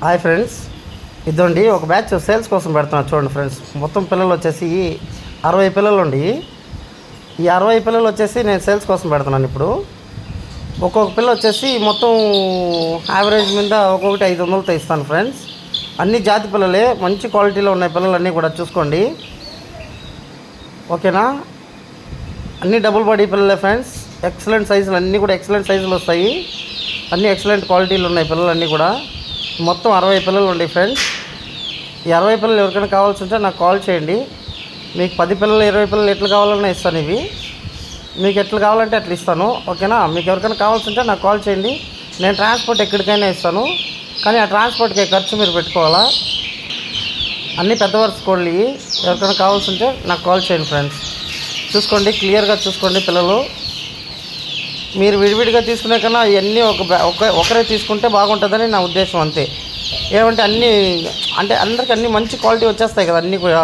Hi friends, ఇదండి ఒక batch sales కోసం పెడుతున్నా చూడండి ఫ్రెండ్స్. మొత్తం పిల్లలు వచ్చేసి 60 పిల్లలు ఉండి, ఈ 60 పిల్లలు వచ్చేసి నేను సేల్స్ కోసం పెడుతున్నాను. ఇప్పుడు ఒక్కొక్క పిల్ల వచ్చేసి మొత్తం యావరేజ్ మీద ఒక్కొక్కటి 500తో ఇస్తాను ఫ్రెండ్స్. అన్ని జాతి పిల్లలే, మంచి క్వాలిటీలో ఉన్నాయి పిల్లలన్నీ కూడా చూసుకోండి, ఓకేనా. అన్నీ డబుల్ బాడీ పిల్లలే ఫ్రెండ్స్. ఎక్సలెంట్ సైజులు అన్నీ కూడా ఎక్సలెంట్ సైజులు వస్తాయి. అన్నీ ఎక్సలెంట్ క్వాలిటీలు ఉన్నాయి పిల్లలన్నీ కూడా. మొత్తం 60 పిల్లలు ఉన్నాయి ఫ్రెండ్స్. ఈ 60 పిల్లలు ఎవరికైనా కావాల్సి ఉంటే నాకు కాల్ చేయండి. మీకు 10 పిల్లలు 20 పిల్లలు ఎట్లా కావాలన్నా ఇస్తాను. ఇవి మీకు ఎట్లా కావాలంటే అట్లా ఇస్తాను, ఓకేనా. మీకు ఎవరికైనా కావాల్సి ఉంటే నాకు కాల్ చేయండి. నేను ట్రాన్స్పోర్ట్ ఎక్కడికైనా ఇస్తాను, కానీ ఆ ట్రాన్స్పోర్ట్కి ఖర్చు మీరు పెట్టుకోవాలా. అన్నీ పెద్ద వరుస కోళ్ళు. ఎవరికైనా కావాల్సి ఉంటే నాకు కాల్ చేయండి ఫ్రెండ్స్. చూసుకోండి, క్లియర్గా చూసుకోండి పిల్లలు. మీరు విడివిడిగా తీసుకునే కన్నా ఇవన్నీ ఒకరే తీసుకుంటే బాగుంటుందని నా ఉద్దేశం, అంతే. ఏమంటే అన్నీ అంటే అందరికీ అన్నీ మంచి క్వాలిటీ వచ్చేస్తాయి కదా అన్నీ కూడా.